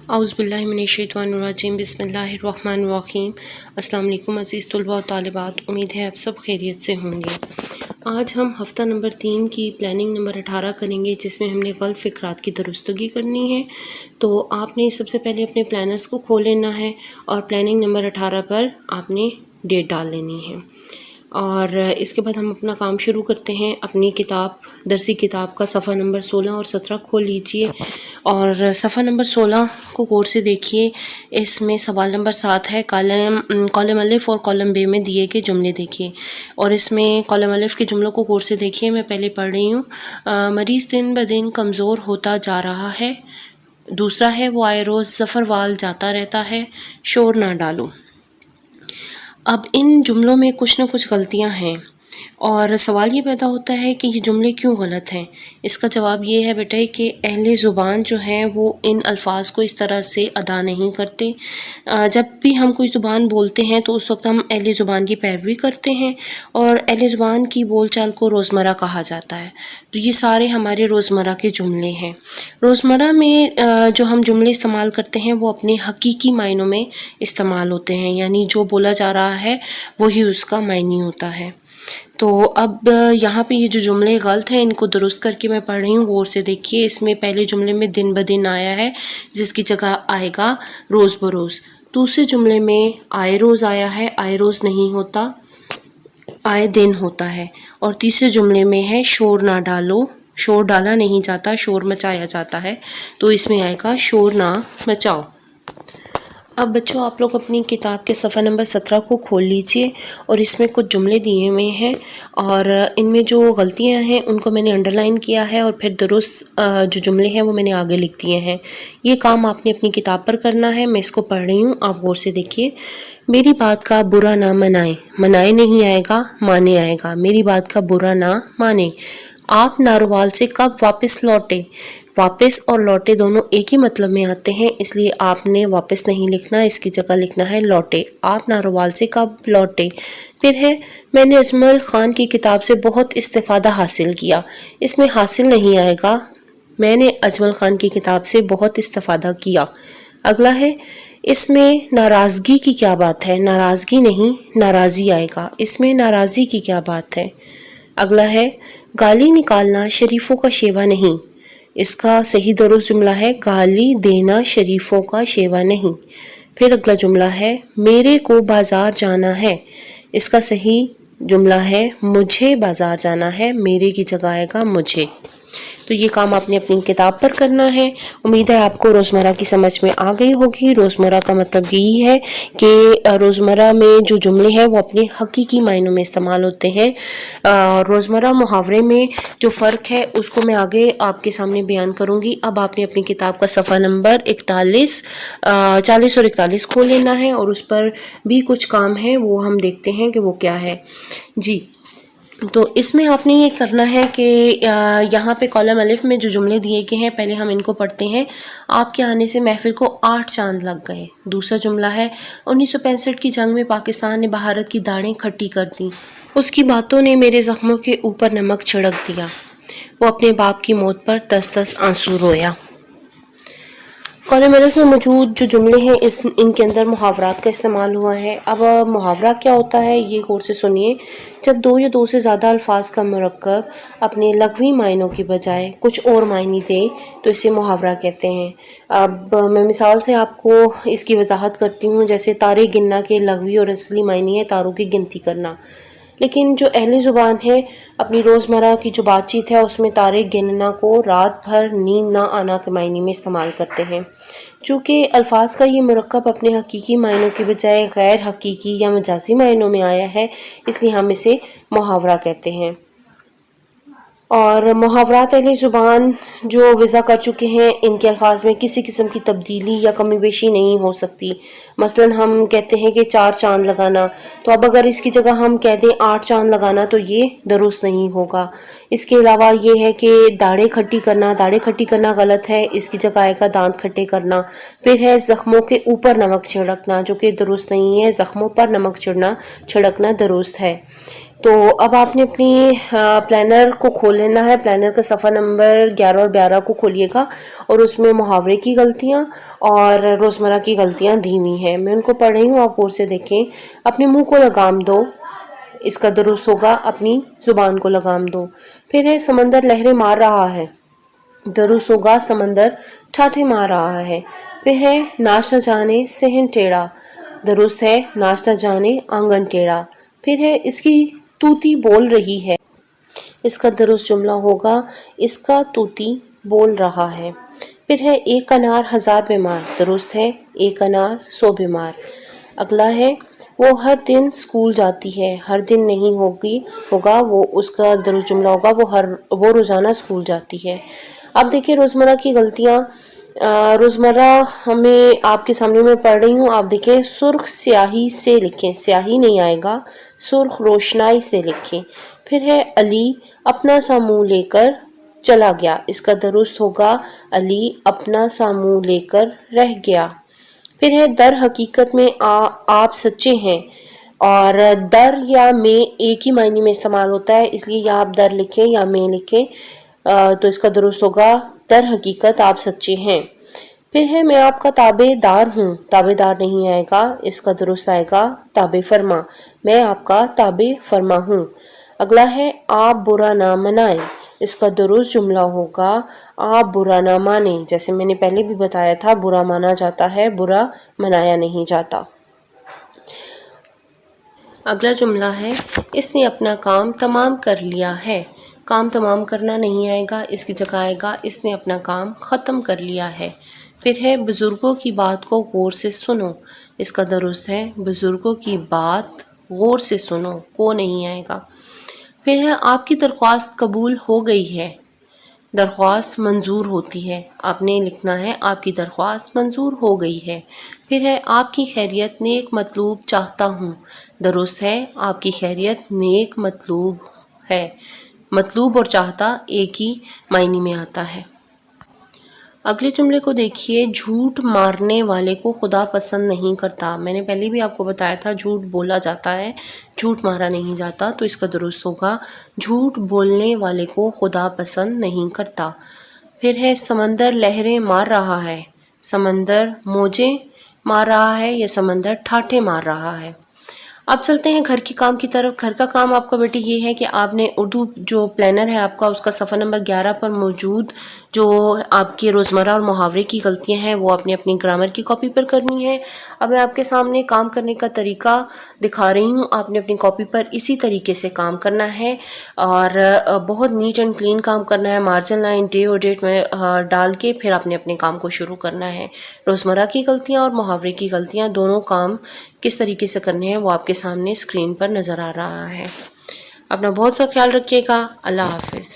اعوذ باللہ من الشیطان الرجیم بسم اللہ الرحمن الرحیم۔ السلام علیکم عزیز طلباء و طالبات، امید ہے آپ سب خیریت سے ہوں گے۔ آج ہم ہفتہ نمبر 3 کی پلاننگ نمبر 18 کریں گے، جس میں ہم نے غلط فقرات کی درستگی کرنی ہے۔ تو آپ نے سب سے پہلے اپنے پلانرز کو کھول لینا ہے اور پلاننگ نمبر 18 پر آپ نے ڈیٹ ڈال لینی ہے، اور اس کے بعد ہم اپنا کام شروع کرتے ہیں۔ اپنی کتاب درسی کتاب کا صفحہ نمبر 16 اور 17 کھول لیجئے، اور صفحہ نمبر 16 کو غور سے دیکھیے۔ اس میں سوال نمبر 7 ہے، کالم الف اور کالم بے میں دیے گئے جملے دیکھیے، اور اس میں کالم الف کے جملوں کو غور سے دیکھیے۔ میں پہلے پڑھ رہی ہوں۔ مریض دن بدن کمزور ہوتا جا رہا ہے۔ دوسرا ہے، وہ آئے روز ظفر وال جاتا رہتا ہے، شور نہ ڈالو۔ اب ان جملوں میں کچھ نہ کچھ غلطیاں ہیں، اور سوال یہ پیدا ہوتا ہے کہ یہ جملے کیوں غلط ہیں۔ اس کا جواب یہ ہے بیٹے کہ اہل زبان جو ہیں وہ ان الفاظ کو اس طرح سے ادا نہیں کرتے۔ جب بھی ہم کوئی زبان بولتے ہیں تو اس وقت ہم اہل زبان کی پیروی کرتے ہیں، اور اہل زبان کی بول چال کو روزمرہ کہا جاتا ہے۔ تو یہ سارے ہمارے روزمرہ کے جملے ہیں۔ روزمرہ میں جو ہم جملے استعمال کرتے ہیں وہ اپنے حقیقی معنوں میں استعمال ہوتے ہیں، یعنی جو بولا جا رہا ہے وہی اس کا معنی ہوتا ہے۔ تو اب یہاں پہ یہ جو جملے غلط ہیں ان کو درست کر کے میں پڑھ رہی ہوں، غور سے دیکھیے۔ اس میں پہلے جملے میں دن بدن آیا ہے، جس کی جگہ آئے گا روز بروز۔ دوسرے جملے میں آئے روز آیا ہے، آئے روز نہیں ہوتا، آئے دن ہوتا ہے۔ اور تیسرے جملے میں ہے شور نہ ڈالو، شور ڈالا نہیں جاتا، شور مچایا جاتا ہے، تو اس میں آئے گا شور نہ مچاؤ۔ اب بچوں آپ لوگ اپنی کتاب کے صفحہ نمبر 17 کو کھول لیجئے، اور اس میں کچھ جملے دیے ہوئے ہیں، اور ان میں جو غلطیاں ہیں ان کو میں نے انڈر لائن کیا ہے، اور پھر درست جو جملے ہیں وہ میں نے آگے لکھ دیے ہیں۔ یہ کام آپ نے اپنی کتاب پر کرنا ہے۔ میں اس کو پڑھ رہی ہوں، آپ غور سے دیکھیے۔ میری بات کا برا نہ منائے، منائے نہیں آئے گا، مانے آئے گا۔ میری بات کا برا نہ مانے۔ آپ ناروال سے کب واپس لوٹے؟ واپس اور لوٹے دونوں ایک ہی مطلب میں آتے ہیں، اس لیے آپ نے واپس نہیں لکھنا، اس کی جگہ لکھنا ہے لوٹے۔ آپ ناروال سے کب لوٹے؟ پھر ہے، میں نے اجمل خان کی کتاب سے بہت استفادہ حاصل کیا۔ اس میں حاصل نہیں آئے گا، میں نے اجمل خان کی کتاب سے بہت استفادہ کیا۔ اگلا ہے، اس میں ناراضگی کی کیا بات ہے؟ ناراضگی نہیں، ناراضی آئے گا، اس میں ناراضی کی کیا بات ہے؟ اگلا ہے، گالی نکالنا شریفوں کا شیوا نہیں۔ اس کا صحیح درست جملہ ہے، گالی دینا شریفوں کا شیوا نہیں۔ پھر اگلا جملہ ہے، میرے کو بازار جانا ہے۔ اس کا صحیح جملہ ہے، مجھے بازار جانا ہے، میرے کی جگہ آئے گا مجھے۔ تو یہ کام آپ نے اپنی کتاب پر کرنا ہے۔ امید ہے آپ کو روزمرہ کی سمجھ میں آ گئی ہوگی۔ روزمرہ کا مطلب یہی ہے کہ روزمرہ میں جو جملے ہیں وہ اپنے حقیقی معنوں میں استعمال ہوتے ہیں۔ روزمرہ محاورے میں جو فرق ہے اس کو میں آگے آپ کے سامنے بیان کروں گی۔ اب آپ نے اپنی کتاب کا صفحہ نمبر 40 اور 41 کھول لینا ہے، اور اس پر بھی کچھ کام ہے، وہ ہم دیکھتے ہیں کہ وہ کیا ہے۔ جی، تو اس میں آپ نے یہ کرنا ہے کہ یہاں پہ کالم الف میں جو جملے دیے گئے ہیں پہلے ہم ان کو پڑھتے ہیں۔ آپ کے آنے سے محفل کو 8 چاند لگ گئے۔ دوسرا جملہ ہے، 1965 کی جنگ میں پاکستان نے بھارت کی داڑھیں کھٹی کر دیں۔ اس کی باتوں نے میرے زخموں کے اوپر نمک چھڑک دیا۔ وہ اپنے باپ کی موت پر 10 آنسو رویا۔ کالم الف میں موجود جو جملے ہیں ان کے اندر محاورات کا استعمال ہوا ہے۔ اب محاورہ کیا ہوتا ہے یہ غور سے سنیے۔ جب دو یا دو سے زیادہ الفاظ کا مرکب اپنے لغوی معنوں کی بجائے کچھ اور معنی دے تو اسے محاورہ کہتے ہیں۔ اب میں مثال سے آپ کو اس کی وضاحت کرتی ہوں، جیسے تارے گننا کے لغوی اور اصلی معنی ہے تاروں کی گنتی کرنا، لیکن جو اہل زبان ہے اپنی روزمرہ کی جو بات چیت ہے اس میں تارے گننا کو رات بھر نیند نہ آنا کے معنی میں استعمال کرتے ہیں۔ چونکہ الفاظ کا یہ مرکب اپنے حقیقی معنوں کے بجائے غیر حقیقی یا مجازی معنوں میں آیا ہے، اس لیے ہم اسے محاورہ کہتے ہیں۔ اور محاورات اہل زبان جو وضع کر چکے ہیں ان کے الفاظ میں کسی قسم کی تبدیلی یا کمی بیشی نہیں ہو سکتی۔ مثلا ہم کہتے ہیں کہ 4 چاند لگانا، تو اب اگر اس کی جگہ ہم کہہ دیں 8 چاند لگانا تو یہ درست نہیں ہوگا۔ اس کے علاوہ یہ ہے کہ داڑھیں کھٹی کرنا، داڑھیں کھٹی کرنا غلط ہے، اس کی جگہ آئے گا دانت کھٹے کرنا۔ پھر ہے زخموں کے اوپر نمک چھڑکنا، جو کہ درست نہیں ہے، زخموں پر نمک چھڑکنا درست ہے۔ تو اب آپ نے اپنی پلانر کو کھول لینا ہے. پلانر کا صفحہ نمبر 11 اور 12 کو کھولیے گا اور اس میں محاورے کی غلطیاں اور روزمرہ کی غلطیاں دی ہوئی ہیں. میں ان کو پڑھ رہی ہوں, آپ غور سے دیکھیں. اپنے منہ کو لگام دو, اس کا درست ہوگا اپنی زبان کو لگام دو. پھر ہے سمندر لہریں مار رہا ہے, درست ہوگا سمندر ٹھاٹھے مار رہا ہے. پھر ہے ناچ نہ جانے صحن ٹیڑھا, درست ہے ناچ نہ جانے آنگن ٹیڑھا. پھر ہے اس کی طوطی بول رہی ہے, اس کا درست جملہ ہوگا اس کا طوطی بول رہا ہے. پھر ہے ایک انار ہزار بیمار, درست ہے ایک انار 100 بیمار. اگلا ہے وہ ہر دن اسکول جاتی ہے, ہر دن نہیں ہوگا وہ اس کا درست جملہ ہوگا وہ روزانہ اسکول جاتی ہے. اب دیکھیں روزمرہ کی غلطیاں. روزمرہ میں آپ کے سامنے میں پڑھ رہی ہوں, آپ دیکھیں سرخ سیاہی سے لکھیں, سیاہی نہیں آئے گا, سرخ روشنائی سے لکھیں. پھر ہے علی اپنا سا منہ لے کر چلا گیا, اس کا درست ہوگا علی اپنا سا منہ لے کر رہ گیا. پھر ہے در حقیقت میں آپ سچے ہیں, اور در یا میں ایک ہی معنی میں استعمال ہوتا ہے, اس لیے یا آپ در لکھیں یا میں لکھیں تو اس کا درست ہوگا در حقیقت آپ سچے ہیں. پھر ہے میں آپ کا تابع دار ہوں, تابع دار نہیں آئے گا, اس کا درست آئے گا تابع فرما, میں آپ کا تابع فرما ہوں. اگلا ہے آپ برا نہ منائیں, اس کا درست جملہ ہوگا آپ برا نہ مانیں. جیسے میں نے پہلے بھی بتایا تھا, برا مانا جاتا ہے, برا منایا نہیں جاتا. اگلا جملہ ہے اس نے اپنا کام تمام کر لیا ہے. کام تمام کرنا نہیں آئے گا, اس کی جگہ آئے گا اس نے اپنا کام ختم کر لیا ہے. پھر ہے بزرگوں کی بات کو غور سے سنو, اس کا درست ہے بزرگوں کی بات غور سے سنو, کو نہیں آئے گا. پھر ہے آپ کی درخواست قبول ہو گئی ہے, درخواست منظور ہوتی ہے, آپ نے لکھنا ہے آپ کی درخواست منظور ہو گئی ہے. پھر ہے آپ کی خیریت نیک مطلوب چاہتا ہوں, درست ہے آپ کی خیریت نیک مطلوب ہے. مطلوب اور چاہتا ایک ہی معنی میں آتا ہے. اگلے جملے کو دیکھیے, جھوٹ مارنے والے کو خدا پسند نہیں کرتا. میں نے پہلے بھی آپ کو بتایا تھا جھوٹ بولا جاتا ہے, جھوٹ مارا نہیں جاتا, تو اس کا درست ہوگا جھوٹ بولنے والے کو خدا پسند نہیں کرتا. پھر ہے سمندر لہریں مار رہا ہے, سمندر موجیں مار رہا ہے یا سمندر ٹھاٹھے مار رہا ہے. اب چلتے ہیں گھر کے کام کی طرف. گھر کا کام آپ کا بیٹے یہ ہے کہ آپ نے اردو جو پلانر ہے آپ کا, اس کا صفحہ نمبر 11 پر موجود جو آپ کے روزمرہ اور محاورے کی غلطیاں ہیں وہ آپ نے اپنی گرامر کی کاپی پر کرنی ہے. اب میں آپ کے سامنے کام کرنے کا طریقہ دکھا رہی ہوں, آپ نے اپنی کاپی پر اسی طریقے سے کام کرنا ہے اور بہت نیٹ اینڈ کلین کام کرنا ہے. مارجن لائن ڈے اور ڈیٹ میں ڈال کے پھر آپ نے اپنے کام کو شروع کرنا ہے. روزمرہ کی غلطیاں اور محاورے کی غلطیاں دونوں کام کس طریقے سے کرنے ہیں وہ آپ کے سامنے اسکرین پر نظر آ رہا ہے. اپنا بہت سا خیال رکھیے گا. اللہ حافظ.